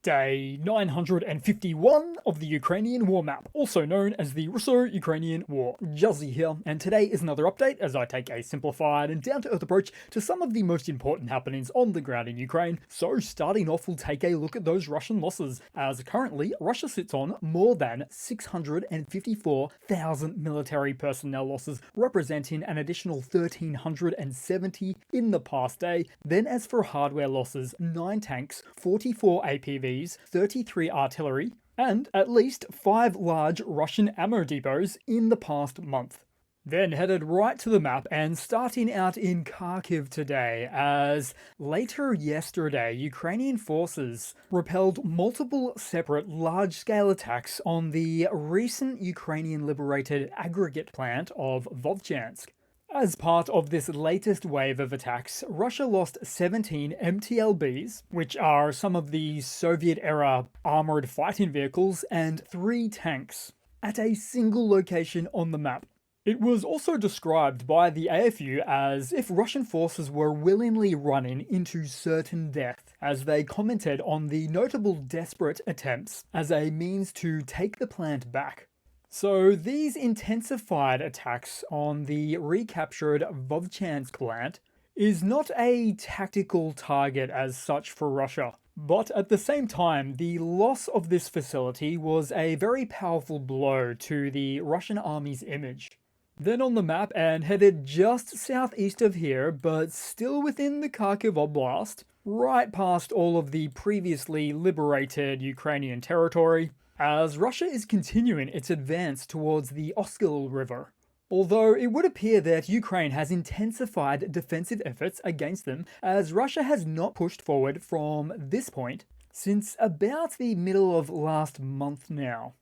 Day 951 of the Ukrainian War Map, also known as the Russo-Ukrainian War. Juzzie here, and today is another update as I take a simplified and down-to-earth approach to some of the most important happenings on the ground in Ukraine. So starting off, we'll take a look at those Russian losses, as currently Russia sits on more than 654,000 military personnel losses, representing an additional 1,370 in the past day. Then as for hardware losses, 9 tanks, 44 APVs, 33 artillery, and at least 5 large Russian ammo depots in the past month. Then headed right to the map and starting out in Kharkiv today, as later yesterday Ukrainian forces repelled multiple separate large-scale attacks on the recent Ukrainian liberated aggregate plant of Vovchansk. As part of this latest wave of attacks, Russia lost 17 MTLBs, which are some of the Soviet-era armored fighting vehicles, and 3 tanks, at a single location on the map. It was also described by the AFU as if Russian forces were willingly running into certain death, as they commented on the notable desperate attempts as a means to take the plant back. So these intensified attacks on the recaptured Vovchansk plant is not a tactical target as such for Russia. But at the same time, the loss of this facility was a very powerful blow to the Russian army's image. Then on the map, and headed just southeast of here, but still within the Kharkiv Oblast, right past all of the previously liberated Ukrainian territory, as Russia is continuing its advance towards the Oskil River. Although it would appear that Ukraine has intensified defensive efforts against them, as Russia has not pushed forward from this point since about the middle of last month now.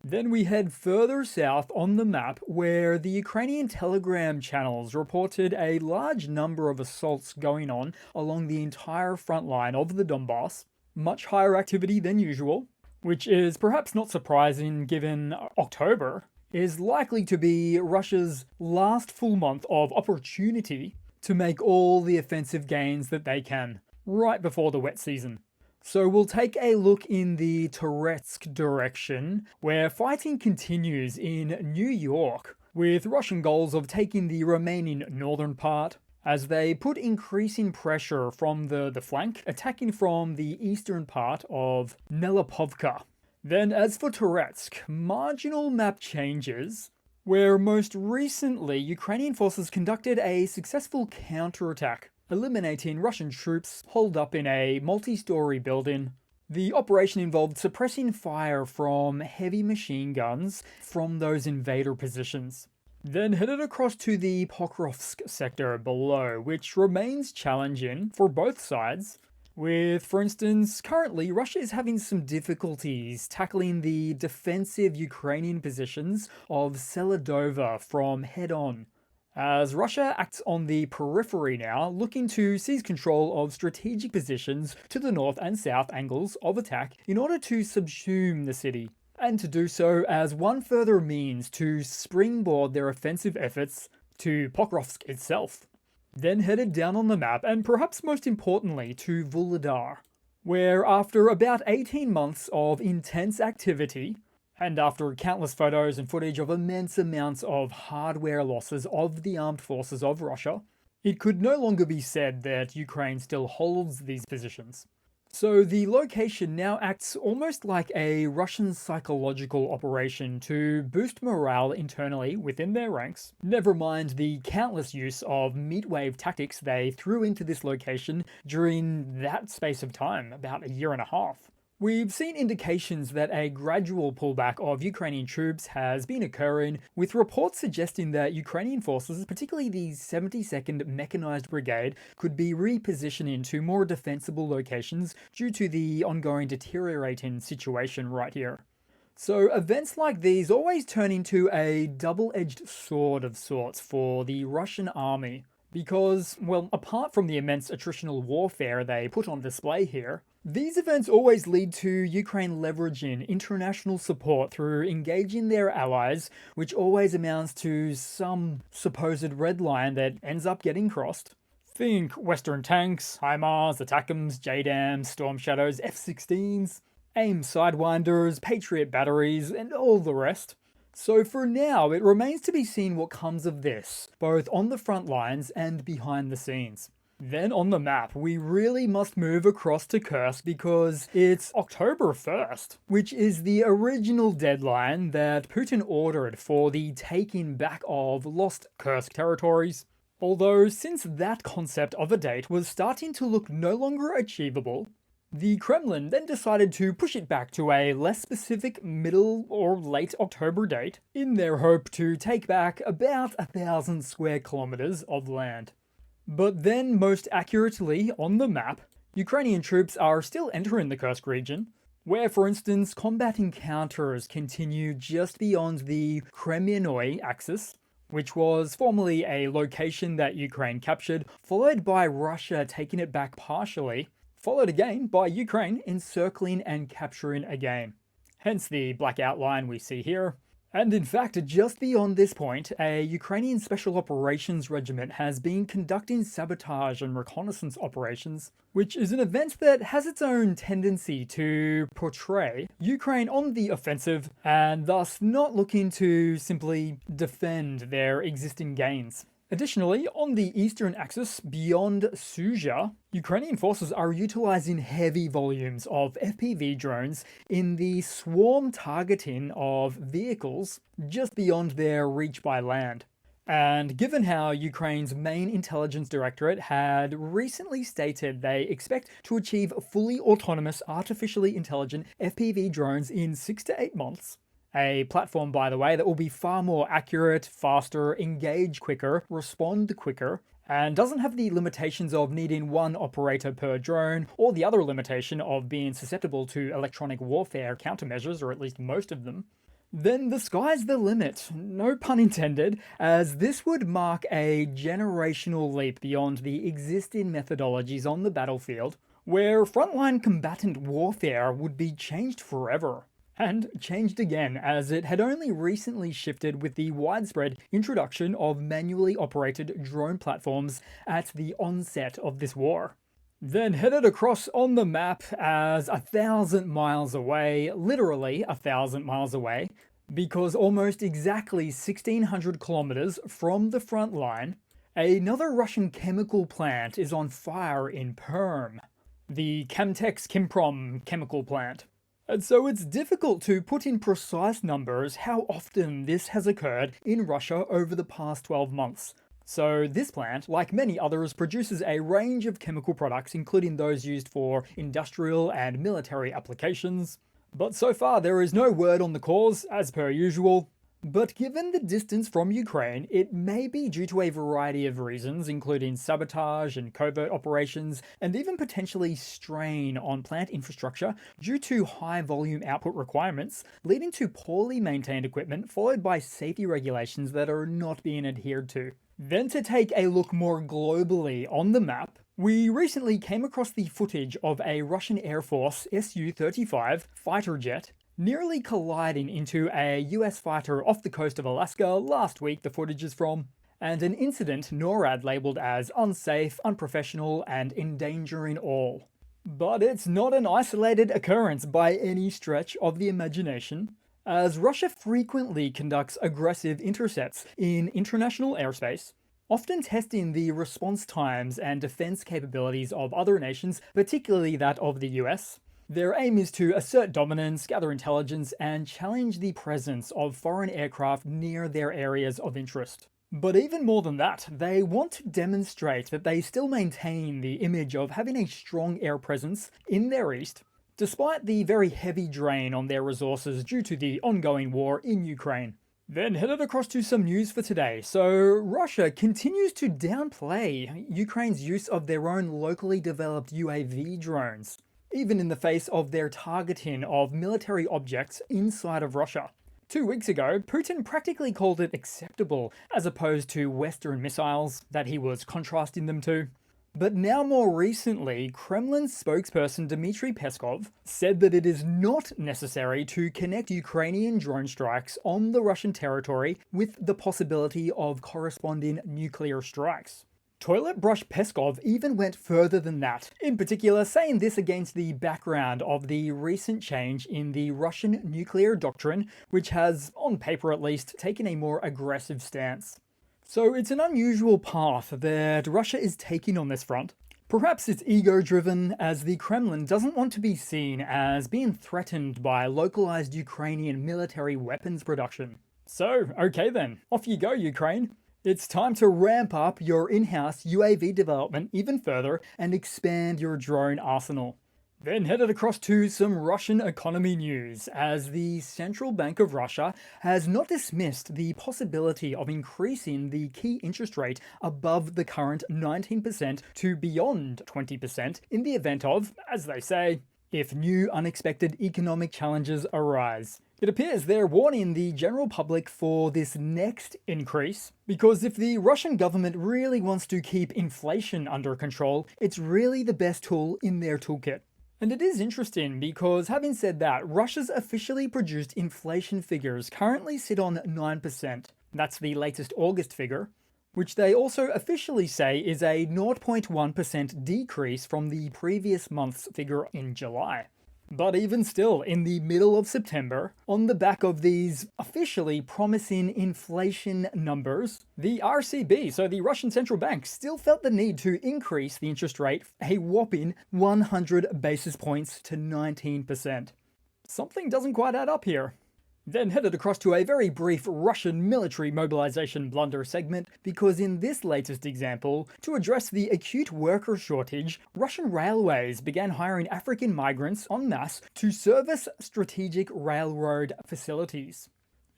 Then we head further south on the map, where the Ukrainian Telegram channels reported a large number of assaults going on along the entire front line of the Donbass, much higher activity than usual, which is perhaps not surprising given October is likely to be Russia's last full month of opportunity to make all the offensive gains that they can, right before the wet season. So we'll take a look in the Toretsk direction, where fighting continues in New York, with Russian goals of taking the remaining northern part, as they put increasing pressure from the flank, attacking from the eastern part of Nelipovka. Then as for Toretsk, marginal map changes, where most recently Ukrainian forces conducted a successful counterattack, eliminating Russian troops holed up in a multi-story building. The operation involved suppressing fire from heavy machine guns from those invader positions. Then headed across to the Pokrovsk sector below, which remains challenging for both sides, with, for instance, currently Russia is having some difficulties tackling the defensive Ukrainian positions of Seladova from head-on, as Russia acts on the periphery now, looking to seize control of strategic positions to the north and south angles of attack in order to subsume the city, and to do so as one further means to springboard their offensive efforts to Pokrovsk itself. Then headed down on the map, and perhaps most importantly to Vuhledar, where after about 18 months of intense activity, and after countless photos and footage of immense amounts of hardware losses of the armed forces of Russia, it could no longer be said that Ukraine still holds these positions. So the location now acts almost like a Russian psychological operation to boost morale internally within their ranks, never mind the countless use of meat-wave tactics they threw into this location during that space of time, about a year and a half. We've seen indications that a gradual pullback of Ukrainian troops has been occurring, with reports suggesting that Ukrainian forces, particularly the 72nd Mechanized Brigade, could be repositioning to more defensible locations due to the ongoing deteriorating situation right here. So events like these always turn into a double-edged sword of sorts for the Russian army, because, well, apart from the immense attritional warfare they put on display here, these events always lead to Ukraine leveraging international support through engaging their allies, which always amounts to some supposed red line that ends up getting crossed, Think Western tanks, HIMARS, ATACMS, JDAMs, Storm Shadows, F-16s, AIM Sidewinders, Patriot batteries, and all the rest. So for now, it remains to be seen what comes of this, both on the front lines and behind the scenes. Then on the map, we really must move across to Kursk because it's October 1st, which is the original deadline that Putin ordered for the taking back of lost Kursk territories. Although since that concept of a date was starting to look no longer achievable, the Kremlin then decided to push it back to a less specific middle or late October date in their hope to take back about 1,000 square kilometers of land. But then, most accurately on the map, Ukrainian troops are still entering the Kursk region, where, for instance, combat encounters continue just beyond the Kremennoy axis, which was formerly a location that Ukraine captured, followed by Russia taking it back partially, followed again by Ukraine encircling and capturing again. Hence the black outline we see here. And in fact, just beyond this point, a Ukrainian Special Operations Regiment has been conducting sabotage and reconnaissance operations, which is an event that has its own tendency to portray Ukraine on the offensive and thus not looking to simply defend their existing gains. Additionally, on the eastern axis, beyond Sudzha, Ukrainian forces are utilizing heavy volumes of FPV drones in the swarm targeting of vehicles just beyond their reach by land. And given how Ukraine's main intelligence directorate had recently stated they expect to achieve fully autonomous artificially intelligent FPV drones in 6 to 8 months, a platform, by the way, that will be far more accurate, faster, engage quicker, respond quicker, and doesn't have the limitations of needing one operator per drone, or the other limitation of being susceptible to electronic warfare countermeasures, or at least most of them, then the sky's the limit, no pun intended, as this would mark a generational leap beyond the existing methodologies on the battlefield, where frontline combatant warfare would be changed forever. And changed again, as it had only recently shifted with the widespread introduction of manually operated drone platforms at the onset of this war. Then headed across on the map as 1,000 miles away, literally 1,000 miles away, because almost exactly 1,600 kilometers from the front line, another Russian chemical plant is on fire in Perm, the Chemtex Chimprom chemical plant. And so it's difficult to put in precise numbers how often this has occurred in Russia over the past 12 months. So this plant, like many others, produces a range of chemical products, including those used for industrial and military applications. But so far there is no word on the cause, as per usual. But given the distance from Ukraine, it may be due to a variety of reasons, including sabotage and covert operations, and even potentially strain on plant infrastructure due to high volume output requirements, leading to poorly maintained equipment, followed by safety regulations that are not being adhered to. Then to take a look more globally on the map, we recently came across the footage of a Russian Air Force Su-35 fighter jet nearly colliding into a US fighter off the coast of Alaska last week, the footage is from, and an incident NORAD labelled as unsafe, unprofessional, and endangering all. But it's not an isolated occurrence by any stretch of the imagination, as Russia frequently conducts aggressive intercepts in international airspace, often testing the response times and defense capabilities of other nations, particularly that of the US. Their aim is to assert dominance, gather intelligence, and challenge the presence of foreign aircraft near their areas of interest. But even more than that, they want to demonstrate that they still maintain the image of having a strong air presence in their east, despite the very heavy drain on their resources due to the ongoing war in Ukraine. Then headed across to some news for today. So Russia continues to downplay Ukraine's use of their own locally developed UAV drones, even in the face of their targeting of military objects inside of Russia. 2 weeks ago, Putin practically called it acceptable as opposed to Western missiles that he was contrasting them to. But now more recently, Kremlin spokesperson Dmitry Peskov said that it is not necessary to connect Ukrainian drone strikes on the Russian territory with the possibility of corresponding nuclear strikes. Toilet Brush Peskov even went further than that, in particular saying this against the background of the recent change in the Russian nuclear doctrine, which has, on paper at least, taken a more aggressive stance. So it's an unusual path that Russia is taking on this front. Perhaps it's ego-driven, as the Kremlin doesn't want to be seen as being threatened by localized Ukrainian military weapons production. So, okay then, off you go, Ukraine. It's time to ramp up your in-house UAV development even further and expand your drone arsenal. Then headed across to some Russian economy news, as the Central Bank of Russia has not dismissed the possibility of increasing the key interest rate above the current 19% to beyond 20% in the event of, as they say, if new unexpected economic challenges arise. It appears they're warning the general public for this next increase, because if the Russian government really wants to keep inflation under control, it's really the best tool in their toolkit. And it is interesting because, having said that, Russia's officially produced inflation figures currently sit on 9%. That's the latest August figure, which they also officially say is a 0.1% decrease from the previous month's figure in July. But even still, in the middle of September, on the back of these officially promising inflation numbers, the RCB, so the Russian Central Bank, still felt the need to increase the interest rate a whopping 100 basis points to 19%. Something doesn't quite add up here. Then headed across to a very brief Russian military mobilization blunder segment, because in this latest example, to address the acute worker shortage, Russian railways began hiring African migrants en masse to service strategic railroad facilities.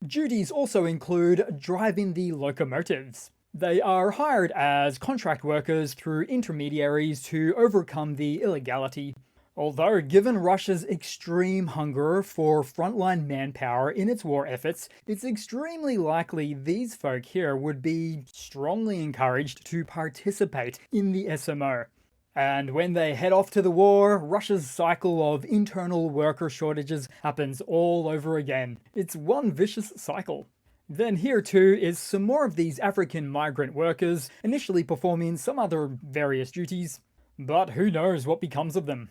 Duties also include driving the locomotives. They are hired as contract workers through intermediaries to overcome the illegality. Although, given Russia's extreme hunger for frontline manpower in its war efforts, it's extremely likely these folk here would be strongly encouraged to participate in the SMO. And when they head off to the war, Russia's cycle of internal worker shortages happens all over again. It's one vicious cycle. Then here too is some more of these African migrant workers, initially performing some other various duties, but who knows what becomes of them.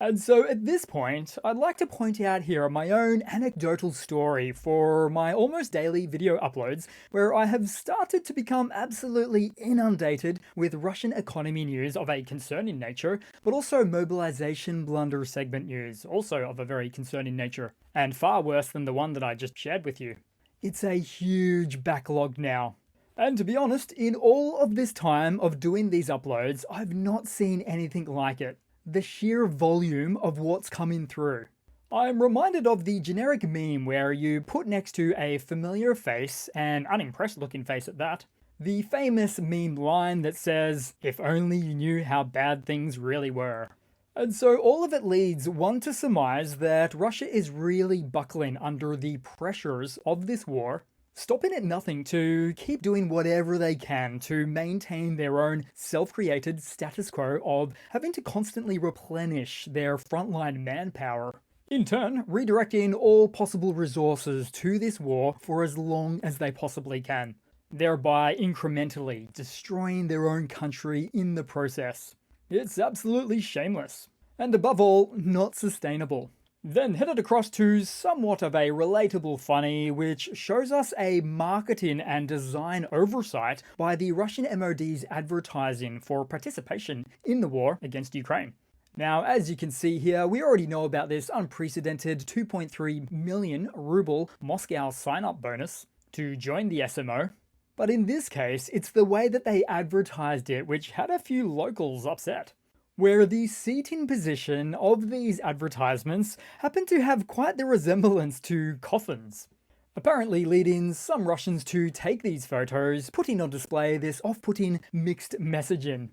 And so at this point, I'd like to point out here my own anecdotal story for my almost daily video uploads, where I have started to become absolutely inundated with Russian economy news of a concerning nature, but also mobilization blunder segment news, also of a very concerning nature, and far worse than the one that I just shared with you. It's a huge backlog now. And to be honest, in all of this time of doing these uploads, I've not seen anything like it. The sheer volume of what's coming through. I'm reminded of the generic meme where you put next to a familiar face, an unimpressed looking face at that, the famous meme line that says, "If only you knew how bad things really were." And so all of it leads one to surmise that Russia is really buckling under the pressures of this war, stopping at nothing to keep doing whatever they can to maintain their own self-created status quo of having to constantly replenish their frontline manpower. In turn, redirecting all possible resources to this war for as long as they possibly can, thereby incrementally destroying their own country in the process. It's absolutely shameless, and above all, not sustainable. Then headed across to somewhat of a relatable funny, which shows us a marketing and design oversight by the Russian MOD's advertising for participation in the war against Ukraine. Now, as you can see here, we already know about this unprecedented 2.3 million ruble Moscow sign-up bonus to join the SMO. But in this case, it's the way that they advertised it which had a few locals upset, where the seating position of these advertisements happened to have quite the resemblance to coffins, apparently leading some Russians to take these photos, putting on display this off-putting mixed messaging.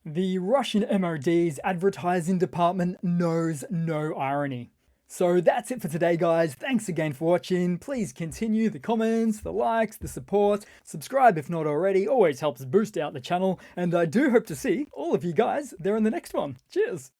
The Russian MOD's advertising department knows no irony. So that's it for today, guys. Thanks again for watching. Please continue the comments, the likes, the support. Subscribe if not already. Always helps boost out the channel. And I do hope to see all of you guys there in the next one. Cheers!